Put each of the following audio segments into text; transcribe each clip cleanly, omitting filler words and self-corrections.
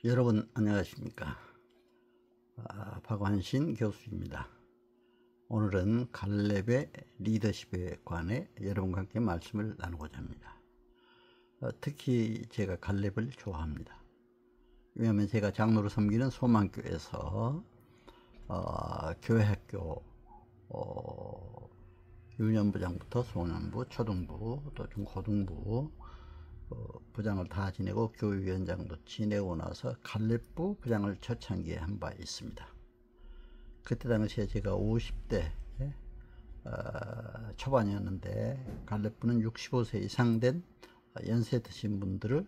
여러분 안녕하십니까. 박완신 교수입니다. 오늘은 갈렙의 리더십에 관해 여러분과 함께 말씀을 나누고자 합니다. 특히 제가 갈렙을 좋아합니다. 왜냐하면 제가 장로로 섬기는 소망교회에서 교회학교 유년부장부터 소년부, 초등부, 또 중고등부 부장을 다 지내고 교육위원장도 지내고 나서 갈렙부 부장을 초창기에 한 바 있습니다. 그때 당시에 제가 50대 초반이었는데 갈렙부는 65세 이상 된 연세 드신 분들을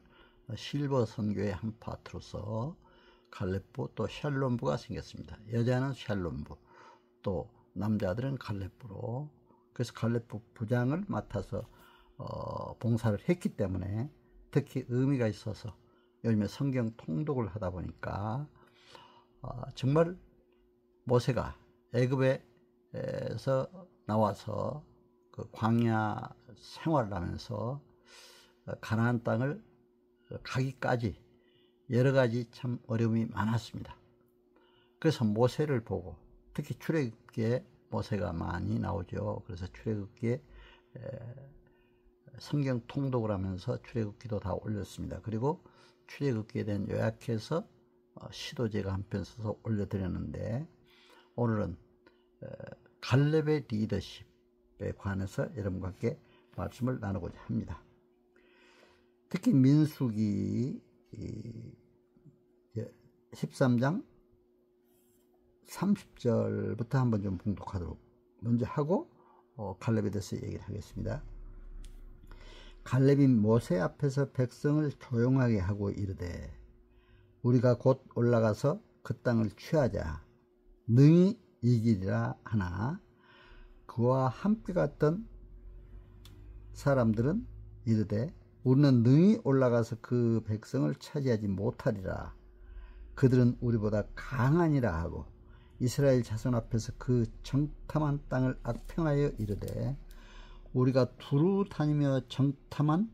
실버 선교의 한 파트로서 갈렙부 또 샬롬부가 생겼습니다. 여자는 샬롬부, 또 남자들은 갈렙부로, 그래서 갈렙부 부장을 맡아서 봉사를 했기 때문에 특히 의미가 있어서 요즘에 성경 통독을 하다 보니까 정말 모세가 애굽에서 나와서 그 광야 생활을 하면서 가나안 땅을 가기까지 여러 가지 참 어려움이 많았습니다. 그래서 모세를 보고, 특히 출애굽기에 모세가 많이 나오죠. 그래서 출애굽기에 성경 통독을 하면서 출애굽기도 다 올렸습니다. 그리고 출애굽기에 대한 요약해서 시도 제가 한 편 써서 올려드렸는데, 오늘은 갈렙의 리더십에 관해서 여러분과 함께 말씀을 나누고자 합니다. 특히 민수기 13장 30절부터 한번 좀 봉독하도록 먼저 하고 갈렙에 대해서 얘기를 하겠습니다. 갈렙이 모세 앞에서 백성을 조용하게 하고 이르되, 우리가 곧 올라가서 그 땅을 취하자. 능히 이기리라 하나, 그와 함께 갔던 사람들은 이르되, 우리는 능히 올라가서 그 백성을 차지하지 못하리라. 그들은 우리보다 강하니라 하고 이스라엘 자손 앞에서 그 정탐한 땅을 악평하여 이르되, 우리가 두루 다니며 정탐한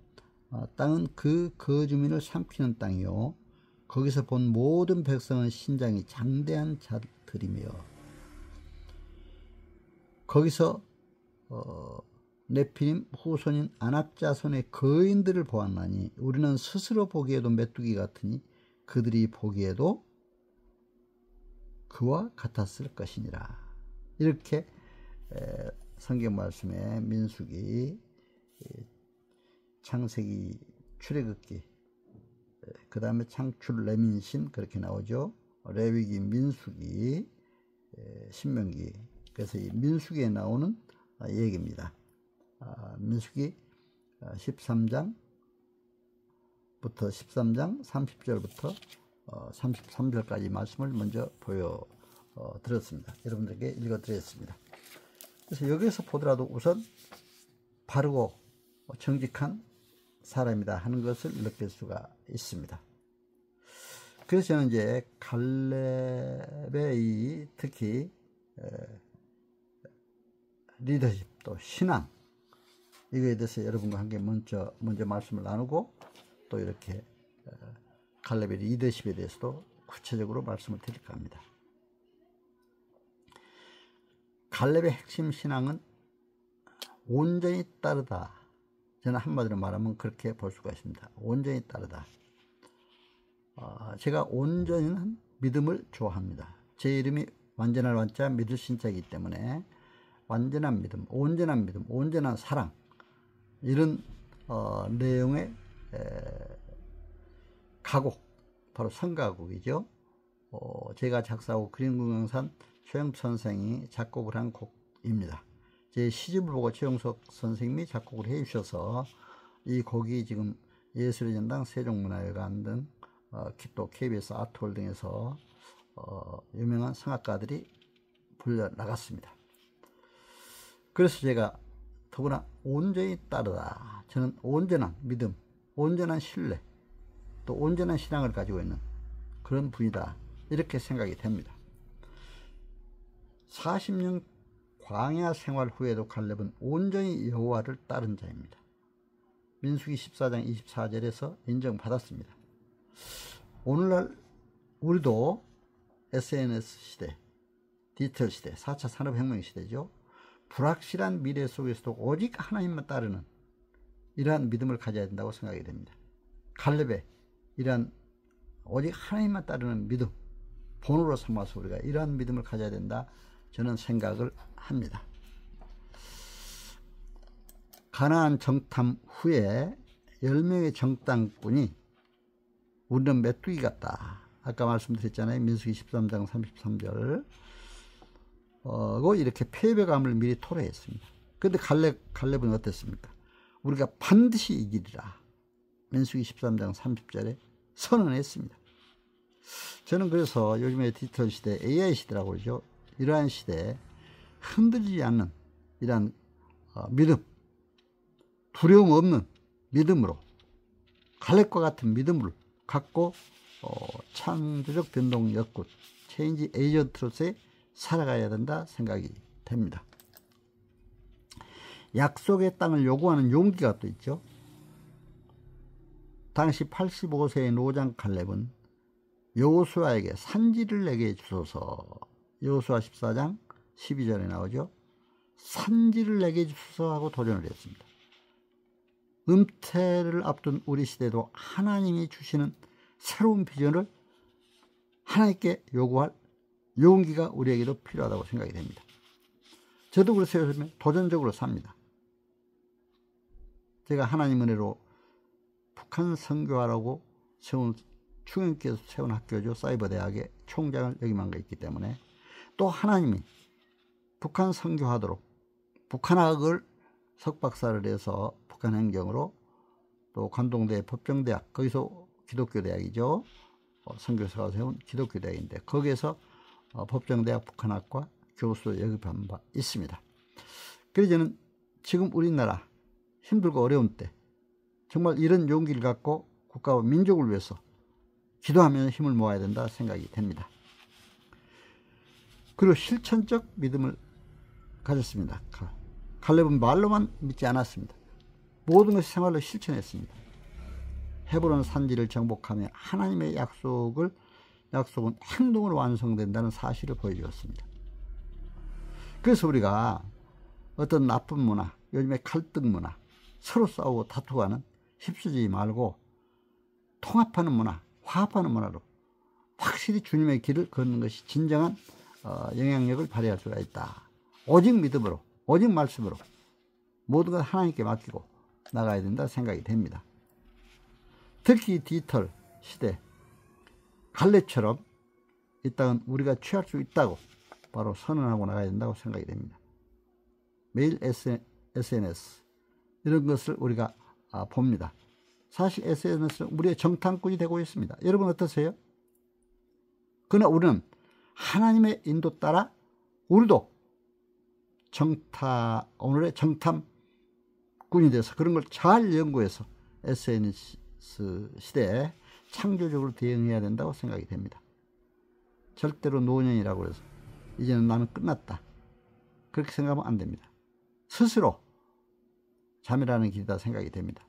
땅은 그 거주민을 삼키는 땅이요, 거기서 본 모든 백성은 신장이 장대한 자들이며, 거기서 네피림 후손인 아낙 자손의 거인들을 보았나니, 우리는 스스로 보기에도 메뚜기 같으니 그들이 보기에도 그와 같았을 것이니라. 이렇게 성경 말씀에 민수기, 창세기, 출애굽기, 그 다음에 창출, 레민신 그렇게 나오죠. 레위기, 민수기, 신명기. 그래서 이 민수기에 나오는 얘기입니다. 민수기 13장 13장 30절부터 33절까지 말씀을 먼저 보여드렸습니다. 여러분들에게 읽어드렸습니다. 그래서 여기서 보더라도 우선 바르고 정직한 사람이다 하는 것을 느낄 수가 있습니다. 그래서 저는 이제 갈렙의 이 특히 리더십, 또 신앙, 이거에 대해서 여러분과 함께 먼저 말씀을 나누고, 또 이렇게 갈렙의 리더십에 대해서도 구체적으로 말씀을 드릴까 합니다. 갈렙의 핵심 신앙은 온전히 따르다. 저는 한마디로 말하면 그렇게 볼 수가 있습니다. 온전히 따르다. 제가 온전한 믿음을 좋아합니다. 제 이름이 완전할 완자, 믿을 신자이기 때문에 완전한 믿음, 온전한 사랑, 이런 내용의 가곡, 바로 성가곡이죠. 제가 작사하고 그림공영산 최영섭 선생이 작곡을 한 곡입니다. 제 시집을 보고 최영석 선생님이 작곡을 해 주셔서 이 곡이 지금 예술의 전당, 세종문화회관 등 또 KBS 아트홀 등에서 유명한 성악가들이 불려 나갔습니다. 그래서 제가 더구나 온전히 따르다, 저는 온전한 믿음, 온전한 신뢰, 또 온전한 신앙을 가지고 있는 그런 분이다, 이렇게 생각이 됩니다. 40년 광야 생활 후에도 갈렙은 온전히 여호와를 따른 자입니다. 민수기 14장 24절에서 인정받았습니다. 오늘날 우리도 SNS 시대, 디지털 시대, 4차 산업혁명 시대죠. 불확실한 미래 속에서도 오직 하나님만 따르는 이러한 믿음을 가져야 된다고 생각이 됩니다. 갈렙의 이러한 오직 하나님만 따르는 믿음, 본으로 삼아서 우리가 이러한 믿음을 가져야 된다, 저는 생각을 합니다. 가나안 정탐 후에 10명의 정탐꾼이 우리는 메뚜기 같다. 아까 말씀드렸잖아요. 민수기 13장 33절. 이렇게 패배감을 미리 토로했습니다. 그런데 갈렙은 어땠습니까? 우리가 반드시 이기리라. 민수기 13장 30절에 선언했습니다. 저는 그래서 요즘에 디지털 시대, AI 시대라고 그러죠. 이러한 시대에 흔들리지 않는 이러한 믿음, 두려움 없는 믿음으로, 갈렙과 같은 믿음을 갖고 창조적 변동 역군, 체인지 에이전트로서의 살아가야 된다 생각이 됩니다. 약속의 땅을 요구하는 용기가 또 있죠. 당시 85세의 노장 갈렙은 여호수아에게 산지를 내게 주소서, 여호수아 14장 12절에 나오죠. 산지를 내게 주소서 하고 도전을 했습니다. 은퇴를 앞둔 우리 시대도 하나님이 주시는 새로운 비전을 하나님께 요구할 용기가 우리에게도 필요하다고 생각이 됩니다. 저도 그래서 요즘에 도전적으로 삽니다. 제가 하나님 은혜로 북한 선교하라고 세운, 충영께서 세운 학교죠. 사이버대학의 총장을 역임한 거 있기 때문에, 또 하나님이 북한 선교하도록 북한학을 석박사를 해서 북한 행정으로, 또 관동대 법정대학, 거기서 기독교 대학이죠. 선교사가 세운 기독교 대학인데 거기에서 법정대학 북한학과 교수로 역임한 바 있습니다. 그래서 저는 지금 우리나라 힘들고 어려운 때 정말 이런 용기를 갖고 국가와 민족을 위해서 기도하면서 힘을 모아야 된다 생각이 됩니다. 그리고 실천적 믿음을 가졌습니다. 갈렙은 말로만 믿지 않았습니다. 모든 것을 생활로 실천했습니다. 헤브론 산지를 정복하며 하나님의 약속은 행동으로 완성된다는 사실을 보여주었습니다. 그래서 우리가 어떤 나쁜 문화, 요즘에 갈등 문화, 서로 싸우고 다투고 하는 휩쓰지 말고 통합하는 문화, 화합하는 문화로 확실히 주님의 길을 걷는 것이 진정한 영향력을 발휘할 수가 있다. 오직 믿음으로, 오직 말씀으로 모든 걸 하나님께 맡기고 나가야 된다 생각이 됩니다. 특히 디지털 시대, 갈렙처럼 이 땅은 우리가 취할 수 있다고 바로 선언하고 나가야 된다고 생각이 됩니다. 매일 SNS 이런 것을 우리가 봅니다. 사실 SNS는 우리의 정탐꾼이 되고 있습니다. 여러분 어떠세요? 그러나 우리는 하나님의 인도 따라 우리도 오늘의 정탐꾼이 돼서 그런 걸 잘 연구해서 SNS 시대에 창조적으로 대응해야 된다고 생각이 됩니다. 절대로 노년이라고 해서 이제는 나는 끝났다, 그렇게 생각하면 안 됩니다. 스스로 자멸하는 길이다 생각이 됩니다.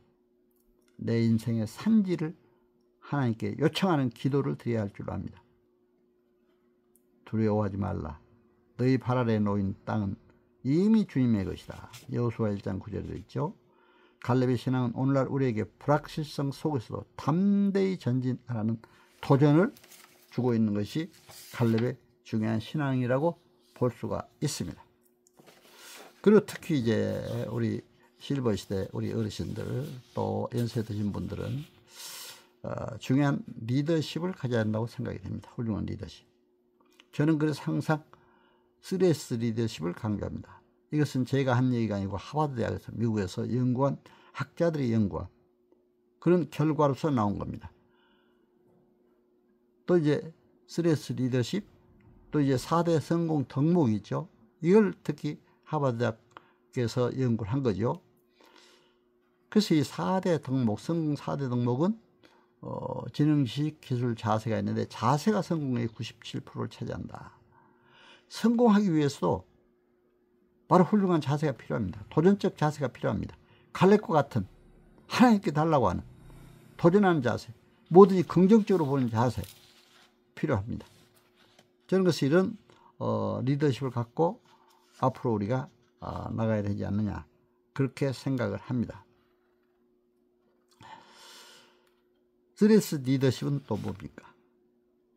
내 인생의 산지를 하나님께 요청하는 기도를 드려야 할 줄 압니다. 두려워하지 말라. 너희 발 아래 놓인 땅은 이미 주님의 것이다. 여호수아 1장 9절에 있죠. 갈렙의 신앙은 오늘날 우리에게 불확실성 속에서도 담대히 전진하라는 도전을 주고 있는 것이 갈렙의 중요한 신앙이라고 볼 수가 있습니다. 그리고 특히 이제 우리 실버 시대 우리 어르신들, 또 연세 드신 분들은 중요한 리더십을 가져야 한다고 생각이 됩니다. 훌륭한 리더십. 저는 그래서 항상 3S 리더십을 강조합니다. 이것은 제가 한 얘기가 아니고 하버드 대학에서, 미국에서 연구한 학자들이 연구한 그런 결과로서 나온 겁니다. 또 이제 3S 리더십, 또 이제 4대 성공 덕목이 있죠. 이걸 특히 하버드 대학에서 연구를 한 거죠. 그래서 이 4대 덕목, 성공 4대 덕목은 지능식, 기술, 자세가 있는데 자세가 성공의 97%를 차지한다. 성공하기 위해서도 바로 훌륭한 자세가 필요합니다. 도전적 자세가 필요합니다. 갈렙과 같은 하나님께 달라고 하는 도전하는 자세, 뭐든지 긍정적으로 보는 자세 필요합니다. 저는 그래서 이런 리더십을 갖고 앞으로 우리가 나가야 되지 않느냐, 그렇게 생각을 합니다. 스트레스 리더십은 또 뭡니까?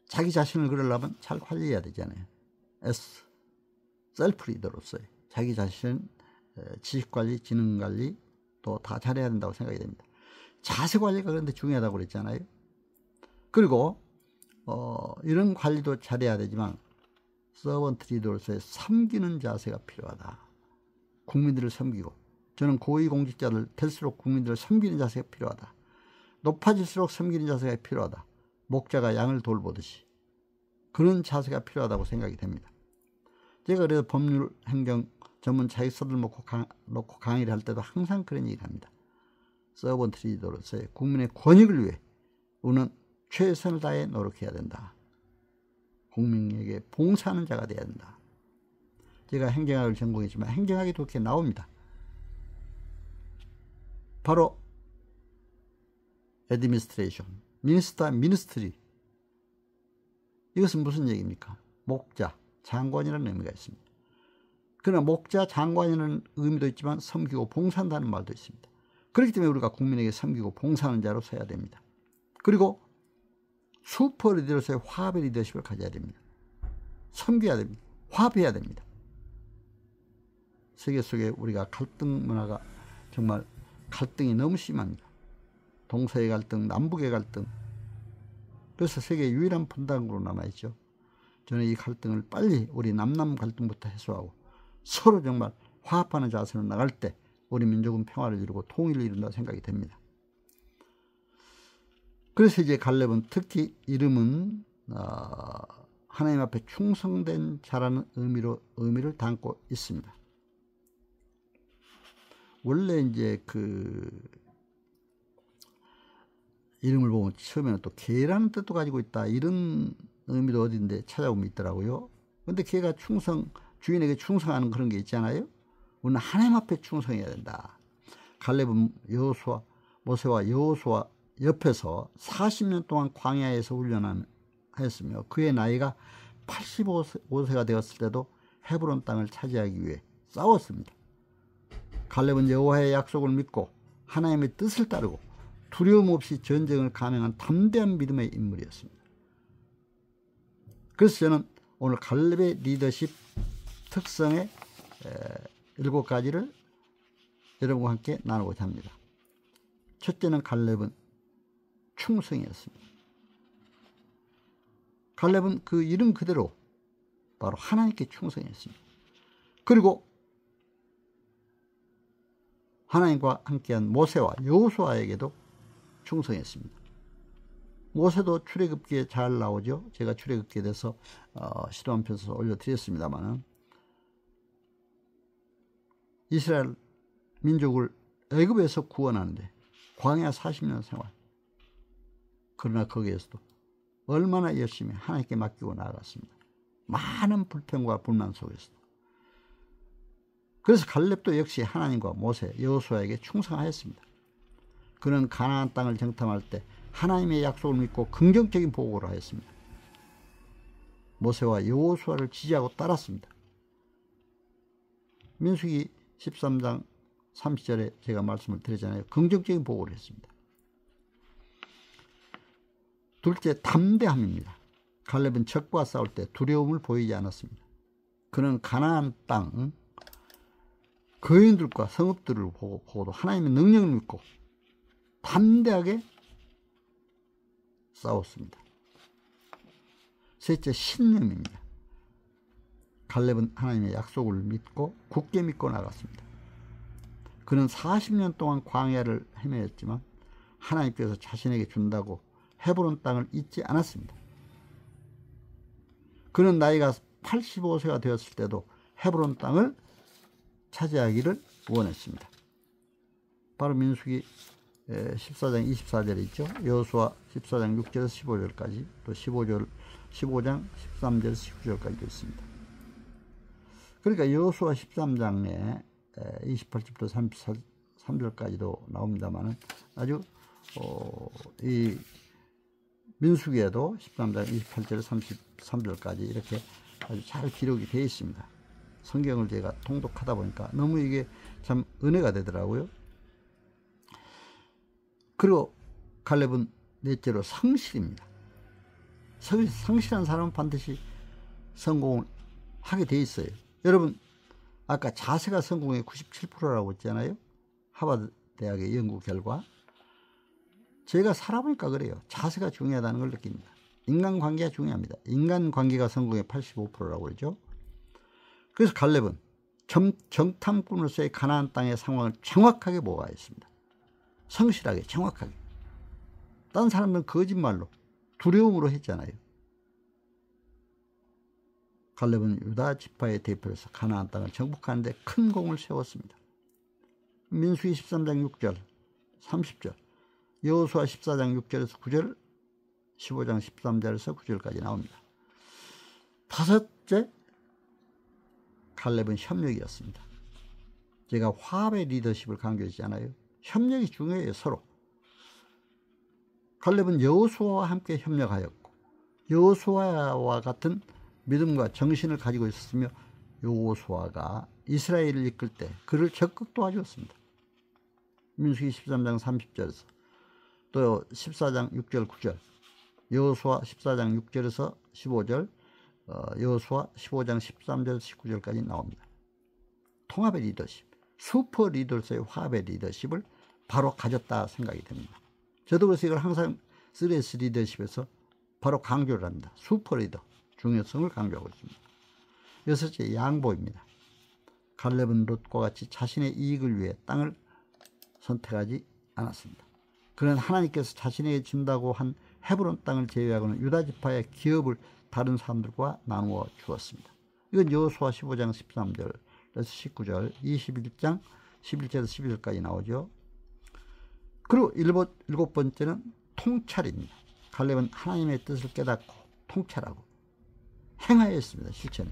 자기 자신을 그러려면 잘 관리해야 되잖아요. S, 셀프 리더로서의 자기 자신 지식관리, 지능관리 또 다 잘해야 된다고 생각이 됩니다. 자세관리가 그런데 중요하다고 그랬잖아요. 그리고 이런 관리도 잘해야 되지만 서번트 리더로서의 섬기는 자세가 필요하다. 국민들을 섬기고, 저는 고위공직자들 될수록 국민들을 섬기는 자세가 필요하다. 높아질수록 섬기는 자세가 필요하다. 목자가 양을 돌보듯이 그런 자세가 필요하다고 생각이 됩니다. 제가 그래서 법률, 행정 전문 자격서를 놓고 강의를 할 때도 항상 그런 얘기를 합니다. 서번트 리더로서의 국민의 권익을 위해 우리는 최선을 다해 노력해야 된다. 국민에게 봉사하는 자가 되어야 된다. 제가 행정학을 전공했지만 행정학에도 그렇게 나옵니다. 바로 애드미니스트레이션, 미니스터, 미니스트리, 이것은 무슨 얘기입니까? 목자, 장관이라는 의미가 있습니다. 그러나 목자, 장관이라는 의미도 있지만 섬기고 봉사한다는 말도 있습니다. 그렇기 때문에 우리가 국민에게 섬기고 봉사하는 자로 서야 됩니다. 그리고 슈퍼 리더로서의 화합의 리더십을 가져야 됩니다. 섬겨야 됩니다. 화합해야 됩니다. 세계 속에 우리가 갈등 문화가 정말 갈등이 너무 심합니다. 동서의 갈등, 남북의 갈등. 그래서 세계 유일한 분단국으로 남아있죠. 저는 이 갈등을 빨리 우리 남남 갈등부터 해소하고 서로 정말 화합하는 자세로 나갈 때 우리 민족은 평화를 이루고 통일을 이룬다고 생각이 됩니다. 그래서 이제 갈렙은 특히 이름은 하나님 앞에 충성된 자라는 의미를 담고 있습니다. 원래 이제 그 이름을 보면 처음에는 또 개라는 뜻도 가지고 있다, 이런 의미도 어딘데 찾아보면 있더라고요. 근데 개가 주인에게 충성하는 그런 게 있잖아요. 우리는 하나님 앞에 충성해야 된다. 갈렙은 모세와 여호수아 옆에서 40년 동안 광야에서 훈련하였으며 그의 나이가 85세가 되었을 때도 헤브론 땅을 차지하기 위해 싸웠습니다. 갈렙은 여호와의 약속을 믿고 하나님의 뜻을 따르고 두려움 없이 전쟁을 감행한 담대한 믿음의 인물이었습니다. 그래서 저는 오늘 갈렙의 리더십 특성의 7가지를 여러분과 함께 나누고자 합니다. 첫째는 갈렙은 충성이었습니다. 갈렙은 그 이름 그대로 바로 하나님께 충성했습니다. 그리고 하나님과 함께한 모세와 여호수아에게도 충성했습니다. 모세도 출애굽기에 잘 나오죠. 제가 출애굽기에 대해서 시도한 편에서 올려드렸습니다만, 이스라엘 민족을 애굽에서 구원하는데 광야 40년 생활, 그러나 거기에서도 얼마나 열심히 하나님께 맡기고 나아갔습니다. 많은 불평과 불만 속에서도. 그래서 갈렙도 역시 하나님과 모세, 여호수아에게 충성하였습니다. 그는 가나안 땅을 정탐할 때 하나님의 약속을 믿고 긍정적인 보고를 하였습니다. 모세와 여호수아를 지지하고 따랐습니다. 민수기 13장 30절에 제가 말씀을 드렸잖아요. 긍정적인 보고를 했습니다. 둘째, 담대함입니다. 갈렙은 적과 싸울 때 두려움을 보이지 않았습니다. 그는 가나안 땅 거인들과 성읍들을 보고도 하나님의 능력을 믿고 담대하게 싸웠습니다. 셋째, 신념입니다. 갈렙은 하나님의 약속을 믿고 굳게 믿고 나갔습니다. 그는 40년 동안 광야를 헤매었지만 하나님께서 자신에게 준다고 헤브론 땅을 잊지 않았습니다. 그는 나이가 85세가 되었을 때도 헤브론 땅을 차지하기를 원했습니다. 바로 민수기 14장 24절에 있죠. 여호수아 14장 6절에서 15절까지, 또 15장 13절에서 19절까지도 있습니다. 그러니까 여호수아 13장에 28절부터 33절까지도 나옵니다만, 아주 이 민수기에도 13장 28절 33절까지 이렇게 아주 잘 기록이 되어 있습니다. 성경을 제가 통독하다 보니까 너무 이게 참 은혜가 되더라고요. 그리고 갈렙은 넷째로 성실입니다. 성실한 사람은 반드시 성공을 하게 돼 있어요. 여러분, 아까 자세가 성공의 97%라고 했잖아요. 하버드 대학의 연구 결과. 제가 살아보니까 그래요. 자세가 중요하다는 걸 느낍니다. 인간관계가 중요합니다. 인간관계가 성공의 85%라고 그러죠. 그래서 갈렙은 정탐꾼으로서의 가나안 땅의 상황을 정확하게 모아했습니다. 성실하게, 정확하게. 다른 사람들은 거짓말로, 두려움으로 했잖아요. 갈렙은 유다 지파의 대표로서 가나안 땅을 정복하는 데 큰 공을 세웠습니다. 민수기 13장 6절, 30절, 여호수아 14장 6절에서 9절, 15장 13절에서 9절까지 나옵니다. 다섯째, 갈렙은 협력이었습니다. 제가 화합의 리더십을 강조했잖아요. 협력이 중요해요, 서로. 갈렙은 여호수아와 함께 협력하였고 여호수아와 같은 믿음과 정신을 가지고 있었으며 여호수아가 이스라엘을 이끌 때 그를 적극 도와주었습니다. 민수기 13장 30절에서 또 14장 6절 9절, 여호수아 14장 6절에서 15절, 여호수아 15장 13절 19절까지 나옵니다. 통합의 리더십, 슈퍼 리더로서의 화합의 리더십을 바로 가졌다 생각이 됩니다. 저도 그래서 이걸 항상 3S 리더십에서 바로 강조를 합니다. 슈퍼 리더 중요성을 강조하고 있습니다. 여섯째, 양보입니다. 갈렙은 롯과 같이 자신의 이익을 위해 땅을 선택하지 않았습니다. 그는 하나님께서 자신에게 준다고 한 헤브론 땅을 제외하고는 유다 지파의 기업을 다른 사람들과 나누어 주었습니다. 이건 여호수아 15장 13절에서 19절, 21장 11절에서 12절까지 나오죠. 그리고 일곱 번째는 통찰입니다. 갈렙은 하나님의 뜻을 깨닫고 통찰하고 행하였습니다. 실천에.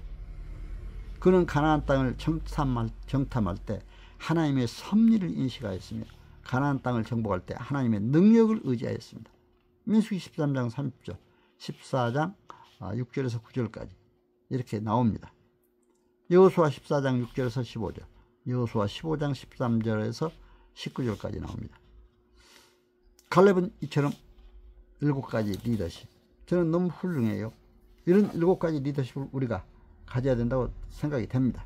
그는 가나안 땅을 정탐할 때 하나님의 섭리를 인식하였으며 가나안 땅을 정복할 때 하나님의 능력을 의지하였습니다. 민수기 13장 30절, 14장 6절에서 9절까지 이렇게 나옵니다. 여호수아 14장 6절에서 15절, 여호수아 15장 13절에서 19절까지 나옵니다. 갈렙은 이처럼 7가지 리더십, 저는 너무 훌륭해요. 이런 7가지 리더십을 우리가 가져야 된다고 생각이 됩니다.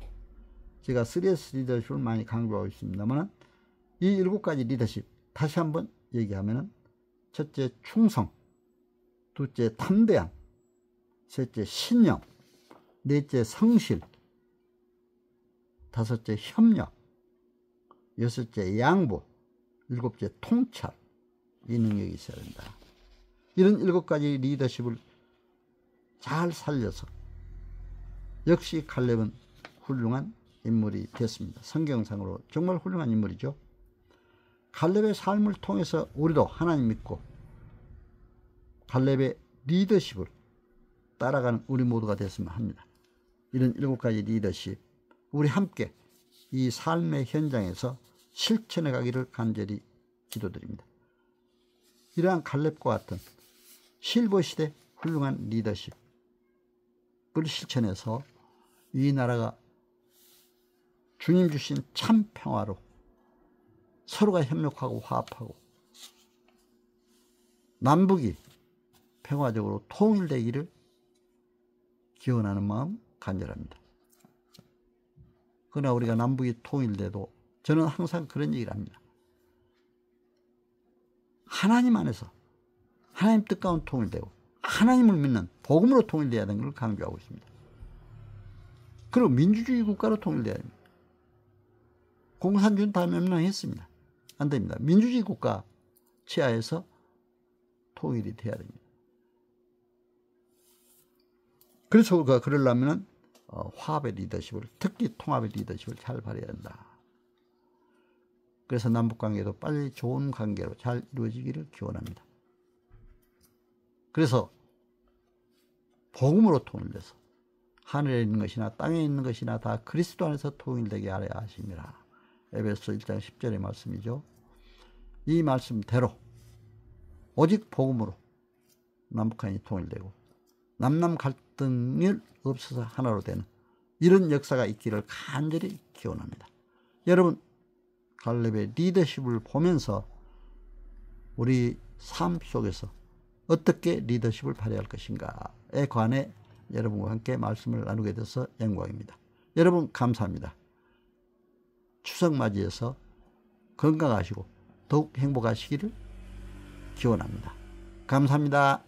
제가 3S 리더십을 많이 강조하고 있습니다만 이 7가지 리더십 다시 한번 얘기하면 첫째 충성, 둘째 담대함, 셋째 신념, 넷째 성실, 다섯째 협력, 여섯째 양보, 일곱째 통찰, 이 능력이 있어야 된다. 이런 7가지 리더십을 잘 살려서 역시 갈렙은 훌륭한 인물이 됐습니다. 성경상으로 정말 훌륭한 인물이죠. 갈렙의 삶을 통해서 우리도 하나님 믿고 갈렙의 리더십을 따라가는 우리 모두가 됐으면 합니다. 이런 7가지 리더십, 우리 함께 이 삶의 현장에서 실천해 가기를 간절히 기도드립니다. 이러한 갈렙과 같은 실버시대 훌륭한 리더십을 실천해서 이 나라가 주님 주신 참 평화로 서로가 협력하고 화합하고 남북이 평화적으로 통일되기를 기원하는 마음 간절합니다. 그러나 우리가 남북이 통일돼도 저는 항상 그런 얘기를 합니다. 하나님 안에서 하나님 뜻 가운데 통일되고 하나님을 믿는 복음으로 통일돼야 되는 걸 강조하고 있습니다. 그리고 민주주의 국가로 통일돼야 됩니다. 공산주의는 다 멸망했습니다. 안 됩니다. 민주주의 국가 치하에서 통일이 돼야 됩니다. 그래서 우리가 그러려면 화합의 리더십을, 특히 통합의 리더십을 잘 발휘해야 한다. 그래서 남북관계도 빨리 좋은 관계로 잘 이루어지기를 기원합니다. 그래서 복음으로 통일돼서 하늘에 있는 것이나 땅에 있는 것이나 다 그리스도 안에서 통일되게 하려 하심이라. 에베소 1장 10절의 말씀이죠. 이 말씀대로 오직 복음으로 남북한이 통일되고 남남 갈등이 없어서 하나로 되는 이런 역사가 있기를 간절히 기원합니다. 여러분, 갈렙의 리더십을 보면서 우리 삶 속에서 어떻게 리더십을 발휘할 것인가에 관해 여러분과 함께 말씀을 나누게 돼서 영광입니다. 여러분 감사합니다. 추석 맞이해서 건강하시고 더욱 행복하시기를 기원합니다. 감사합니다.